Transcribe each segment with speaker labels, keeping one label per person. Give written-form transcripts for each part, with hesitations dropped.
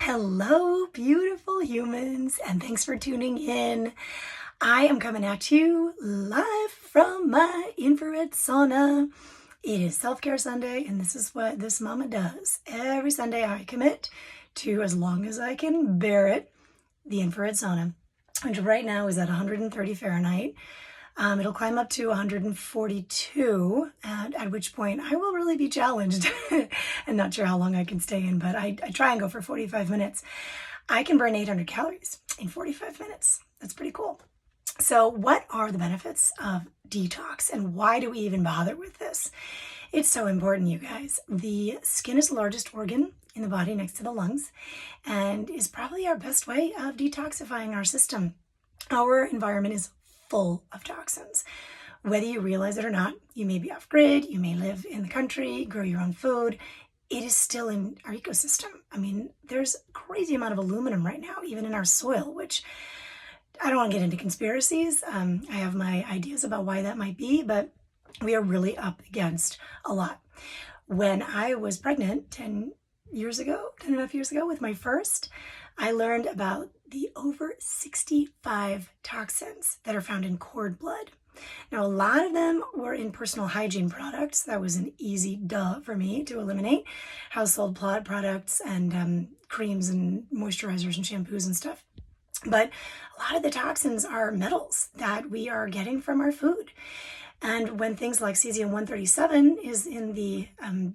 Speaker 1: Hello, beautiful humans, and thanks for tuning in. I am coming at you live from my infrared sauna. It is Self-Care Sunday, and this is what this mama does. Every Sunday, I commit to, as long as I can bear it, the infrared sauna, which right now is at 130 Fahrenheit. It'll climb up to 142, at which point I will really be challenged. I'm not sure how long I can stay in, but I try and go for 45 minutes. I can burn 800 calories in 45 minutes. That's pretty cool. So what are the benefits of detox, and why do we even bother with this? It's so important, you guys. The skin is the largest organ in the body next to the lungs, and is probably our best way of detoxifying our system. Our environment is full of toxins. Whether you realize it or not, you may be off grid, you may live in the country, grow your own food, it is still in our ecosystem. I mean, there's a crazy amount of aluminum right now, even in our soil, which I don't want to get into conspiracies. I have my ideas about why that might be, but we are really up against a lot. When I was pregnant 10 and a half years ago with my first, I learned about the over 65 toxins that are found in cord blood. Now, a lot of them were in personal hygiene products. That was an easy duh for me to eliminate. Household products and creams and moisturizers and shampoos and stuff. But a lot of the toxins are metals that we are getting from our food. And when things like cesium-137 is in the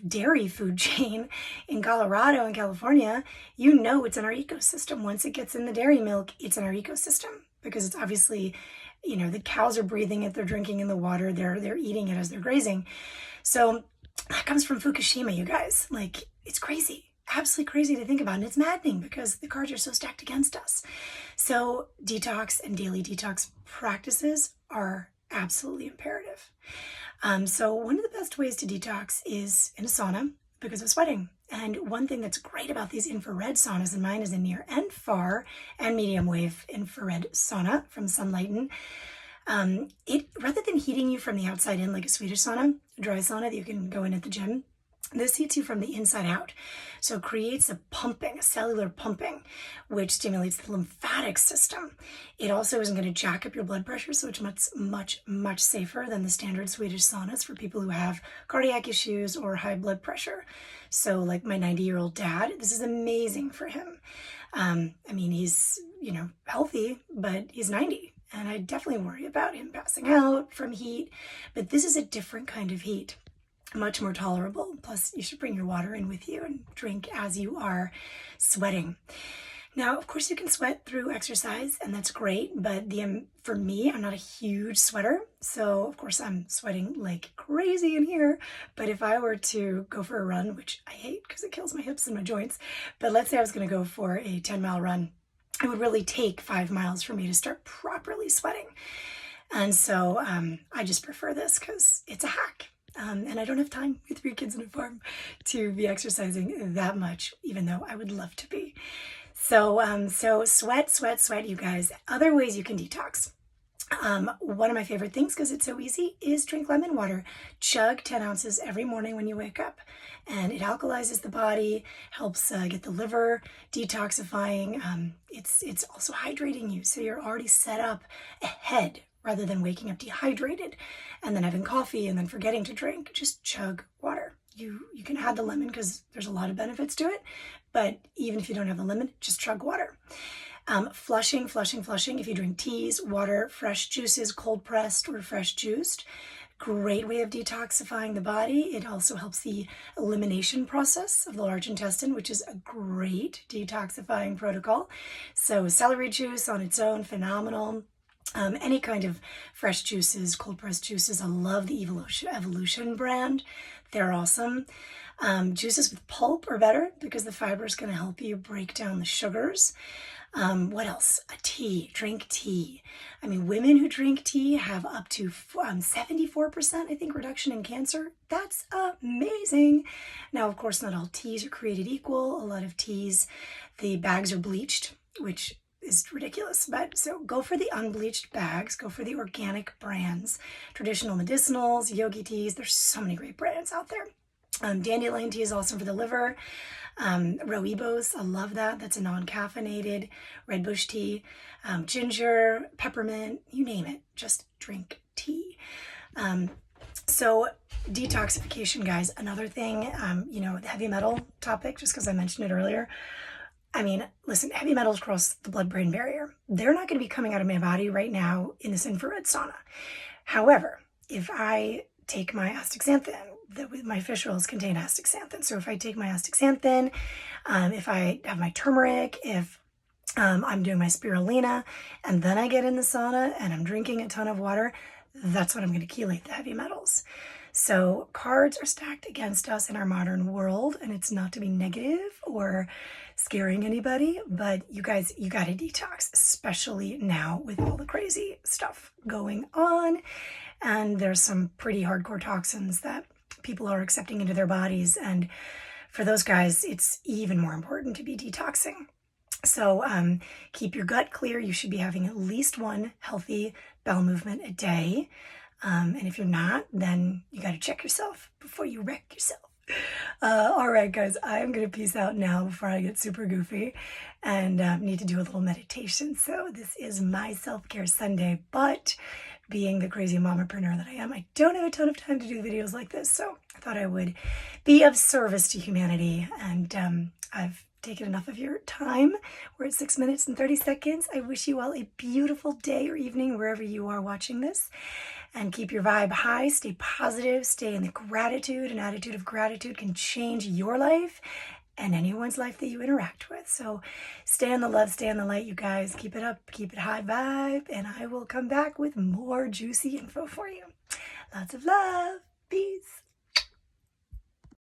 Speaker 1: dairy food chain in Colorado and California, you know it's in our ecosystem. Once it gets in the dairy milk, it's in our ecosystem because it's obviously, the cows are breathing it, they're drinking in the water, they're eating it as they're grazing. So that comes from Fukushima, you guys. Like, it's crazy. Absolutely crazy to think about, and it's maddening because the cards are so stacked against us. So detox and daily detox practices are absolutely imperative. So one of the best ways to detox is in a sauna because of sweating. And one thing that's great about these infrared saunas, and mine is a near and far and medium wave infrared sauna from Sunlighten. It, rather than heating you from the outside in like a Swedish sauna, dry sauna that you can go in at the gym, this heats you from the inside out. So it creates a cellular pumping, which stimulates the lymphatic system. It also isn't going to jack up your blood pressure, so it's much safer than the standard Swedish saunas for people who have cardiac issues or high blood pressure. So like my 90-year-old dad, this is amazing for him. He's, healthy, but he's 90. And I definitely worry about him passing out from heat. But this is a different kind of heat. Much more tolerable. Plus, you should bring your water in with you and drink as you are sweating. Now, of course, you can sweat through exercise, and that's great. But for me, I'm not a huge sweater. So, of course, I'm sweating like crazy in here. But if I were to go for a run, which I hate because it kills my hips and my joints, but let's say I was going to go for a 10-mile run, it would really take 5 miles for me to start properly sweating. And so I just prefer this because it's a hack. And I don't have time with 3 kids and a farm to be exercising that much, even though I would love to be. So sweat, you guys. Other ways you can detox. One of my favorite things, because it's so easy, is drink lemon water. Chug 10 ounces every morning when you wake up. And it alkalizes the body, helps get the liver detoxifying. It's also hydrating you, so you're already set up ahead rather than waking up dehydrated and then having coffee and then forgetting to drink. Just chug water. You can add the lemon because there's a lot of benefits to it, but even if you don't have the lemon, just chug water. Flushing. If you drink teas, water, fresh juices, cold pressed or fresh juiced, great way of detoxifying the body. It also helps the elimination process of the large intestine, which is a great detoxifying protocol. So celery juice on its own, phenomenal. Any kind of fresh juices, cold pressed juices. I love the Evolution brand. They're awesome. Juices with pulp are better because the fiber is going to help you break down the sugars. What else? Drink tea. Women who drink tea have up to 74%, I think, reduction in cancer. That's amazing. Now, of course, not all teas are created equal. A lot of teas, the bags are bleached, which is ridiculous. But so go for the unbleached bags, go for the organic brands, traditional medicinals, yogi teas. There's so many great brands out there. Dandelion tea is awesome for the liver. Rooibos, I love that. That's a non-caffeinated red bush tea. Ginger, peppermint, you name it. Just drink tea. So detoxification, guys, another thing, the heavy metal topic, just because I mentioned it earlier. I mean, listen, heavy metals cross the blood-brain barrier. They're not going to be coming out of my body right now in this infrared sauna. However, if I take my astaxanthin, my fish oils contain astaxanthin. So if I take my astaxanthin, if I have my turmeric, if I'm doing my spirulina, and then I get in the sauna and I'm drinking a ton of water, that's what I'm going to chelate the heavy metals. So cards are stacked against us in our modern world, and it's not to be negative or scaring anybody, but you guys, you got to detox, especially now with all the crazy stuff going on. And there's some pretty hardcore toxins that people are accepting into their bodies. And for those guys, it's even more important to be detoxing. So keep your gut clear. You should be having at least one healthy bowel movement a day. And if you're not, then you got to check yourself before you wreck yourself. All right, guys, I'm going to peace out now before I get super goofy and need to do a little meditation. So this is my self-care Sunday, but being the crazy mamapreneur that I am, I don't have a ton of time to do videos like this. So I thought I would be of service to humanity. And I've taken enough of your time. We're at 6 minutes and 30 seconds. I wish you all a beautiful day or evening wherever you are watching this. And keep your vibe high, stay positive, stay in the gratitude. An attitude of gratitude can change your life and anyone's life that you interact with. So stay in the love, stay in the light, you guys. Keep it up, keep it high vibe, and I will come back with more juicy info for you. Lots of love. Peace.